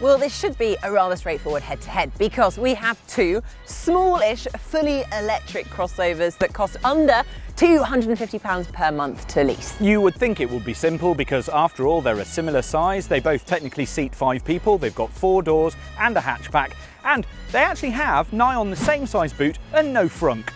Well, this should be a rather straightforward head-to-head because we have two smallish, fully electric crossovers that cost under £250 per month to lease. You would think it would be simple because after all they're a similar size, they both technically seat 5 people, they've got 4 doors and a hatchback, and they actually have nigh on the same size boot and no frunk.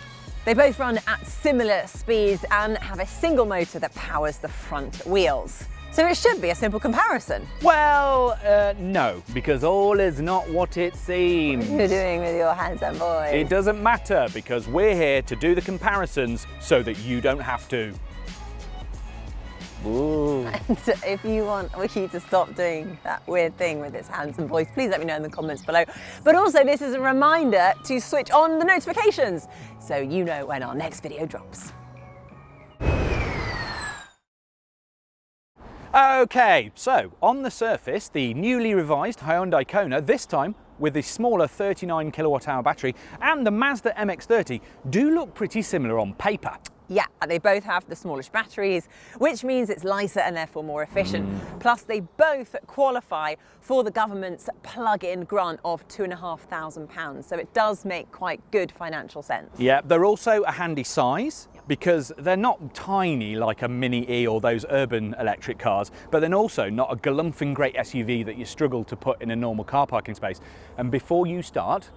They both run at similar speeds and have a single motor that powers the front wheels. So it should be a simple comparison. Well, no, because all is not what it seems. What are you doing with your handsome boys? It doesn't matter because we're here to do the comparisons so that you don't have to. Ooh. And if you want Wiki to stop doing that weird thing with its handsome voice, please let me know in the comments below. But also this is a reminder to switch on the notifications so you know when our next video drops. Okay, so on the surface, the newly revised Hyundai Kona, this time with the smaller 39 kilowatt hour battery, and the Mazda MX-30 do look pretty similar on paper. Yeah, they both have the smallish batteries, which means it's lighter and therefore more efficient. Plus, they both qualify for the government's plug-in grant of £2,500, so it does make quite good financial sense. Yeah, they're also a handy size because they're not tiny like a Mini E or those urban electric cars, but then also not a galumphing great SUV that you struggle to put in a normal car parking space. And before you start,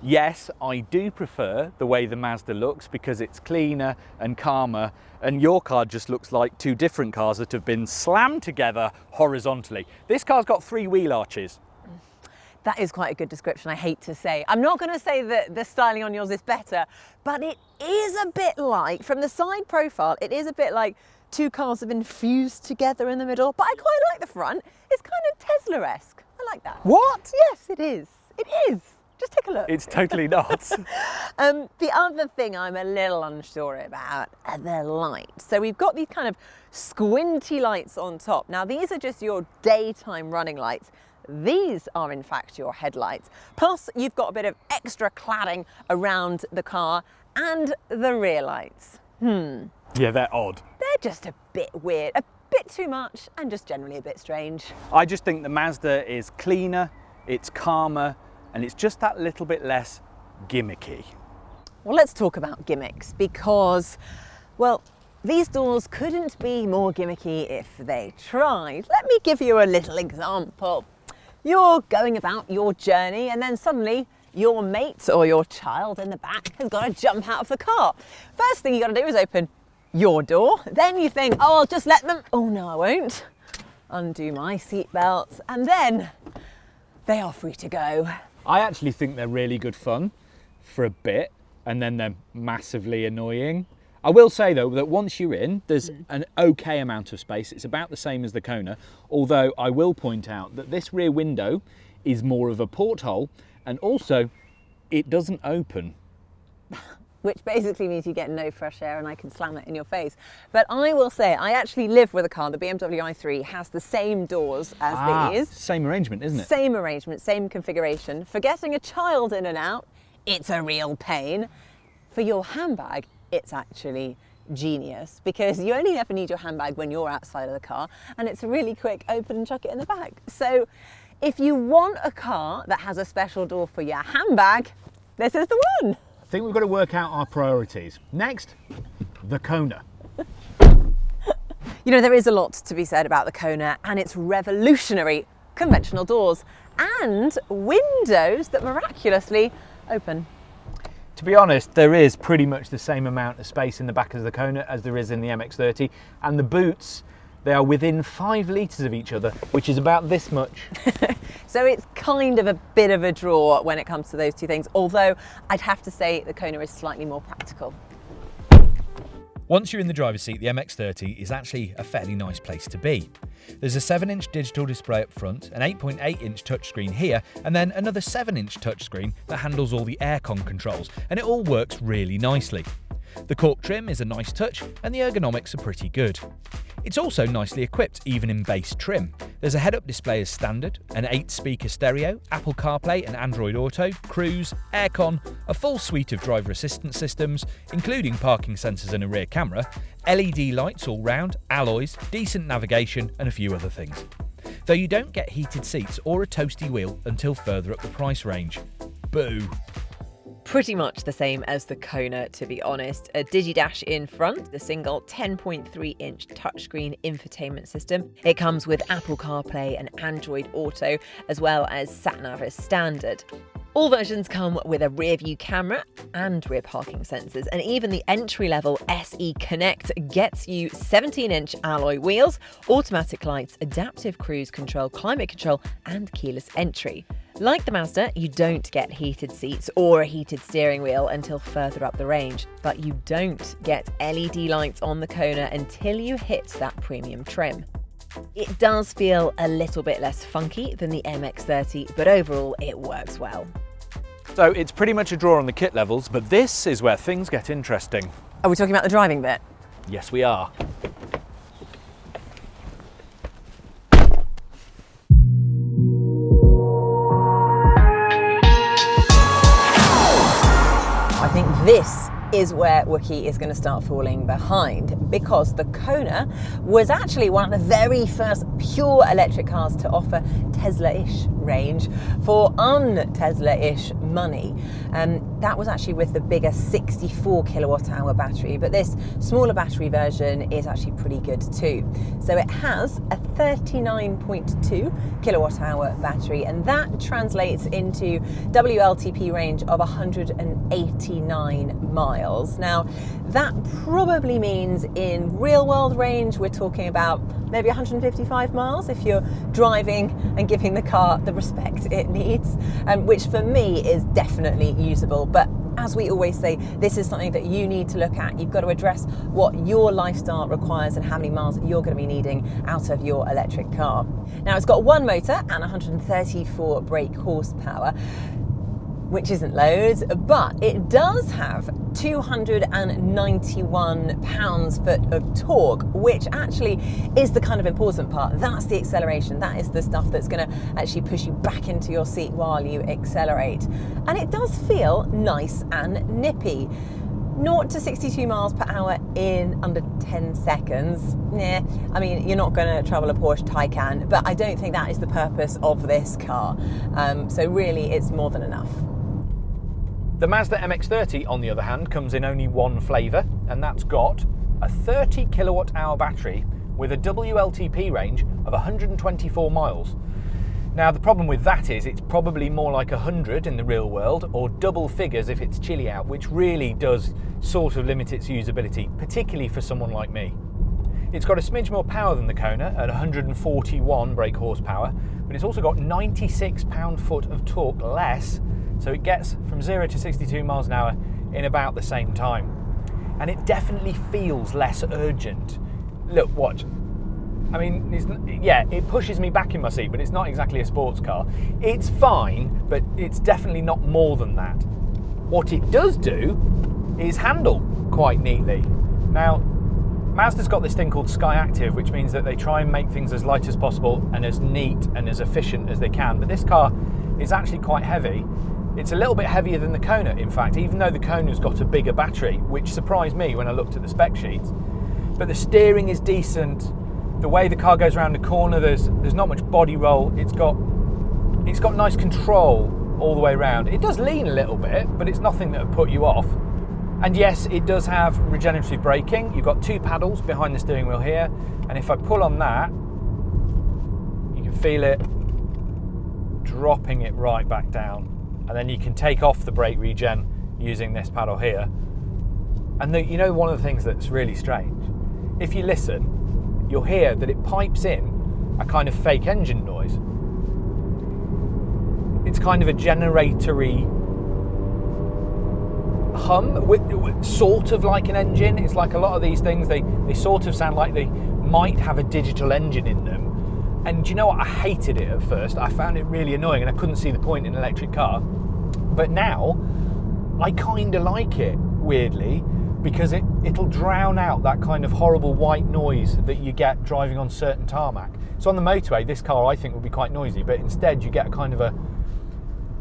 yes, I do prefer the way the Mazda looks because it's cleaner and calmer, and your car just looks like two different cars that have been slammed together horizontally. This car's got 3 wheel arches. That is quite a good description, I hate to say. I'm not going to say that the styling on yours is better, but it is a bit like, from the side profile, it is a bit like two cars have been fused together in the middle, but I quite like the front. It's kind of Tesla-esque. I like that. What? Yes, it is. It is. Just take a look. It's totally not. The other thing I'm a little unsure about are the lights. So we've got these kind of squinty lights on top. Now these are just your daytime running lights. These are in fact your headlights. Plus you've got a bit of extra cladding around the car and the rear lights. Yeah, they're odd. They're just a bit weird, a bit too much and just generally a bit strange. I just think the Mazda is cleaner, it's calmer, and it's just that little bit less gimmicky. Well, let's talk about gimmicks because, well, these doors couldn't be more gimmicky if they tried. Let me give you a little example. You're going about your journey and then suddenly your mate or your child in the back has got to jump out of the car. First thing you got to do is open your door. Then you think, oh, I'll just let them, oh no, I won't. Undo my seatbelt and then they are free to go. I actually think they're really good fun for a bit and then they're massively annoying. I will say though that once you're in, there's an okay amount of space. It's about the same as the Kona, although I will point out that this rear window is more of a porthole and also it doesn't open. Which basically means you get no fresh air and I can slam it in your face. But I will say, I actually live with a car, the BMW i3 has the same doors as these. Same arrangement, isn't it? Same arrangement, same configuration. For getting a child in and out, it's a real pain. For your handbag, it's actually genius because you only ever need your handbag when you're outside of the car and it's a really quick open and chuck it in the bag. So if you want a car that has a special door for your handbag, this is the one. I think we've got to work out our priorities. Next, the Kona. You know, there is a lot to be said about the Kona and its revolutionary conventional doors and windows that miraculously open. To be honest, there is pretty much the same amount of space in the back of the Kona as there is in the MX-30, and the boots, they are within 5 litres of each other, which is about this much. So it's kind of a bit of a draw when it comes to those two things, although I'd have to say the Kona is slightly more practical. Once you're in the driver's seat, the MX-30 is actually a fairly nice place to be. There's a 7-inch digital display up front, an 8.8-inch touchscreen here, and then another 7-inch touchscreen that handles all the aircon controls, and it all works really nicely. The cork trim is a nice touch, and the ergonomics are pretty good. It's also nicely equipped, even in base trim. There's a head-up display as standard, an 8-speaker stereo, Apple CarPlay and Android Auto, cruise, aircon, a full suite of driver assistance systems, including parking sensors and a rear camera, LED lights all round, alloys, decent navigation and a few other things. though you don't get heated seats or a toasty wheel until further up the price range. Boo! Pretty much the same as the Kona, to be honest. A DigiDash in front, the single 10.3-inch touchscreen infotainment system. It comes with Apple CarPlay and Android Auto, as well as SatNav as standard. All versions come with a rear view camera and rear parking sensors, and even the entry-level SE Connect gets you 17-inch alloy wheels, automatic lights, adaptive cruise control, climate control, and keyless entry. Like the Mazda, you don't get heated seats or a heated steering wheel until further up the range, but you don't get LED lights on the Kona until you hit that premium trim. It does feel a little bit less funky than the MX-30, but overall it works well. So it's pretty much a draw on the kit levels, but this is where things get interesting. Are we talking about the driving bit? Yes, we are. I think this is where Wookie is going to start falling behind, because the Kona was actually one of the very first pure electric cars to offer Tesla-ish range for un-Tesla-ish money. That was actually with the bigger 64 kilowatt hour battery, but this smaller battery version is actually pretty good too. So it has a 39.2 kilowatt hour battery, and that translates into WLTP range of 189 miles. Now, that probably means in real world range, we're talking about maybe 155 miles if you're driving and giving the car the respect it needs, which for me is definitely usable. But as we always say, this is something that you need to look at. You've got to address what your lifestyle requires and how many miles you're going to be needing out of your electric car. Now, it's got one motor and 134 brake horsepower, which isn't loads, but it does have 291 pounds-foot of torque, which actually is the kind of important part. That's the acceleration. That is the stuff that's going to actually push you back into your seat while you accelerate. And it does feel nice and nippy. 0 to 62 miles per hour in under 10 seconds. Yeah, I mean, you're not going to travel a Porsche Taycan, but I don't think that is the purpose of this car. So really, it's more than enough. The Mazda MX-30, on the other hand, comes in only one flavour, and that's got a 30 kilowatt hour battery with a WLTP range of 124 miles. Now, the problem with that is it's probably more like 100 in the real world, or double figures if it's chilly out, which really does sort of limit its usability, particularly for someone like me. It's got a smidge more power than the Kona at 141 brake horsepower, but it's also got 96 pound-foot of torque less, so it gets from 0 to 62 miles an hour in about the same time. And it definitely feels less urgent. Look, watch. I mean, it pushes me back in my seat, but it's not exactly a sports car. It's fine, but it's definitely not more than that. What it does do is handle quite neatly. Now, Mazda's got this thing called Sky Active, which means that they try and make things as light as possible and as neat and as efficient as they can. But this car is actually quite heavy. It's a little bit heavier than the Kona, in fact, even though the Kona's got a bigger battery, which surprised me when I looked at the spec sheets. But the steering is decent. The way the car goes around the corner, there's not much body roll. It's got nice control all the way around. It does lean a little bit, but it's nothing that would put you off. And yes, it does have regenerative braking. You've got 2 paddles behind the steering wheel here, and if I pull on that, you can feel it dropping it right back down. And then you can take off the brake regen using this paddle here. And you know, one of the things that's really strange, if you listen, you'll hear that it pipes in a kind of fake engine noise. It's kind of a generatory hum, sort of like an engine. It's like a lot of these things, they sort of sound like they might have a digital engine in them. And do you know what? I hated it at first. I found it really annoying and I couldn't see the point in an electric car. But now, I kind of like it, weirdly, because it'll drown out that kind of horrible white noise that you get driving on certain tarmac. So on the motorway, this car I think will be quite noisy, but instead you get a kind of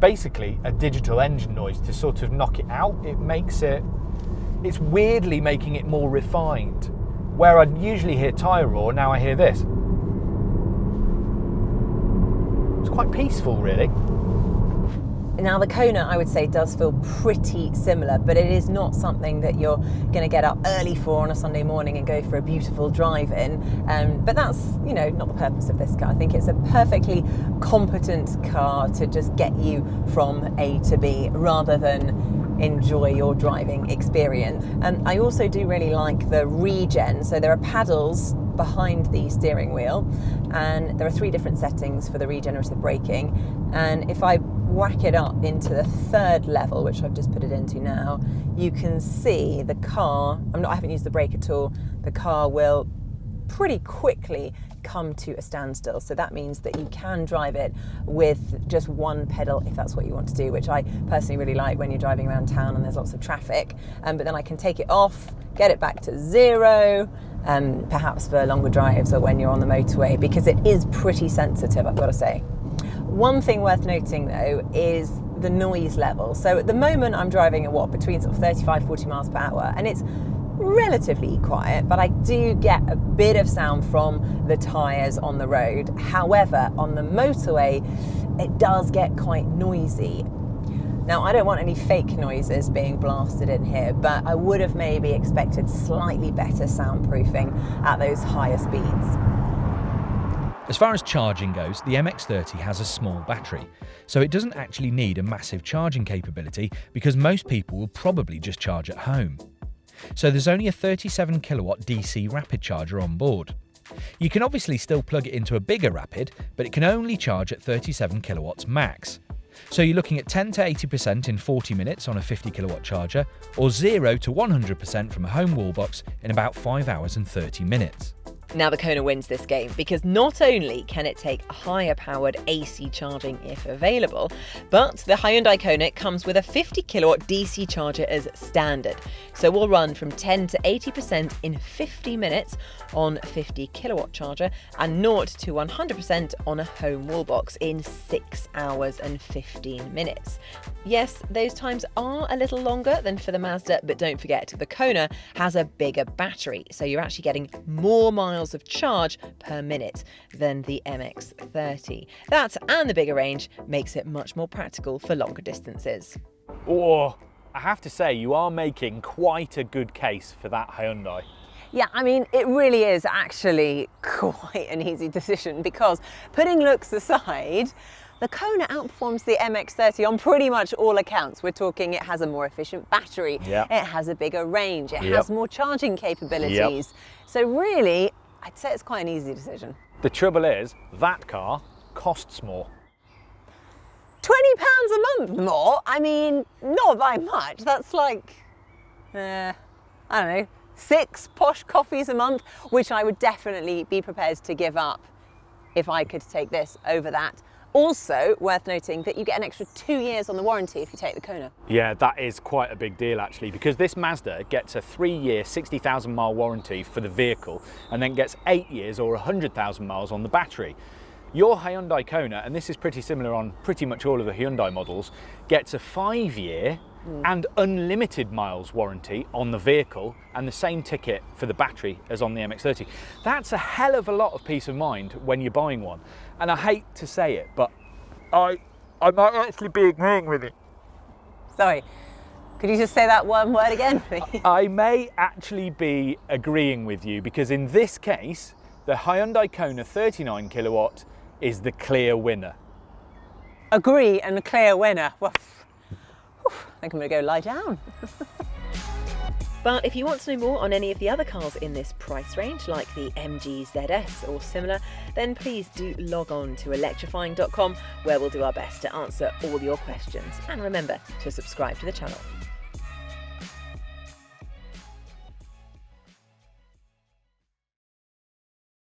basically a digital engine noise to sort of knock it out. It's weirdly making it more refined. Where I'd usually hear tyre roar, now I hear this. quite peaceful, really. Now the Kona, I would say, does feel pretty similar, but it is not something that you're going to get up early for on a Sunday morning and go for a beautiful drive in. But that's, you know, not the purpose of this car. I think it's a perfectly competent car to just get you from A to B rather than enjoy your driving experience. And I also do really like the regen. So there are paddles behind the steering wheel, and there are 3 different settings for the regenerative braking. And if I whack it up into the 3rd level, which I've just put it into now, you can see the car, I haven't used the brake at all, the car will pretty quickly come to a standstill. So that means that you can drive it with just 1 pedal if that's what you want to do, which I personally really like when you're driving around town and there's lots of traffic. But then I can take it off, get it back to 0, perhaps for longer drives or when you're on the motorway, because it is pretty sensitive, I've got to say. One thing worth noting though is the noise level. So at the moment I'm driving at between sort of 35-40 miles per hour, and it's relatively quiet, but I do get a bit of sound from the tyres on the road. However, on the motorway, it does get quite noisy. Now, I don't want any fake noises being blasted in here, but I would have maybe expected slightly better soundproofing at those higher speeds. As far as charging goes, the MX-30 has a small battery, so it doesn't actually need a massive charging capability because most people will probably just charge at home. So there's only a 37 kilowatt DC rapid charger on board. You can obviously still plug it into a bigger rapid, but it can only charge at 37 kilowatts max. So you're looking at 10 to 80% in 40 minutes on a 50 kilowatt charger, or 0 to 100% from a home wall box in about 5 hours and 30 minutes. Now the Kona wins this game because not only can it take higher powered AC charging if available, but the Hyundai Kona comes with a 50 kilowatt DC charger as standard. So we'll run from 10 to 80% in 50 minutes on 50 kilowatt charger and 0 to 100% on a home wall box in 6 hours and 15 minutes. Yes, those times are a little longer than for the Mazda, but don't forget the Kona has a bigger battery, so you're actually getting more miles of charge per minute than the MX-30. That and the bigger range makes it much more practical for longer distances. Oh, I have to say, you are making quite a good case for that Hyundai. Yeah, I mean, it really is actually quite an easy decision because, putting looks aside, the Kona outperforms the MX-30 on pretty much all accounts. We're talking it has a more efficient battery, it has a bigger range, it has more charging capabilities. So really, I'd say it's quite an easy decision. The trouble is, that car costs more. £20 a month more? I mean, not by much. That's like, I don't know, 6 posh coffees a month, which I would definitely be prepared to give up if I could take this over that. Also, worth noting that you get an extra 2 years on the warranty if you take the Kona. Yeah, that is quite a big deal actually, because this Mazda gets a 3-year, 60,000 mile warranty for the vehicle and then gets 8 years or 100,000 miles on the battery. Your Hyundai Kona, and this is pretty similar on pretty much all of the Hyundai models, gets a 5-year and unlimited miles warranty on the vehicle and the same ticket for the battery as on the MX-30. That's a hell of a lot of peace of mind when you're buying one. And I hate to say it, but I might actually be agreeing with it. Sorry, could you just say that one word again, please? I may actually be agreeing with you because in this case, the Hyundai Kona 39 kilowatt is the clear winner. Agree and a clear winner. Well, I think I'm going to go lie down. But if you want to know more on any of the other cars in this price range, like the MG ZS or similar, then please do log on to electrifying.com, where we'll do our best to answer all your questions. And remember to subscribe to the channel.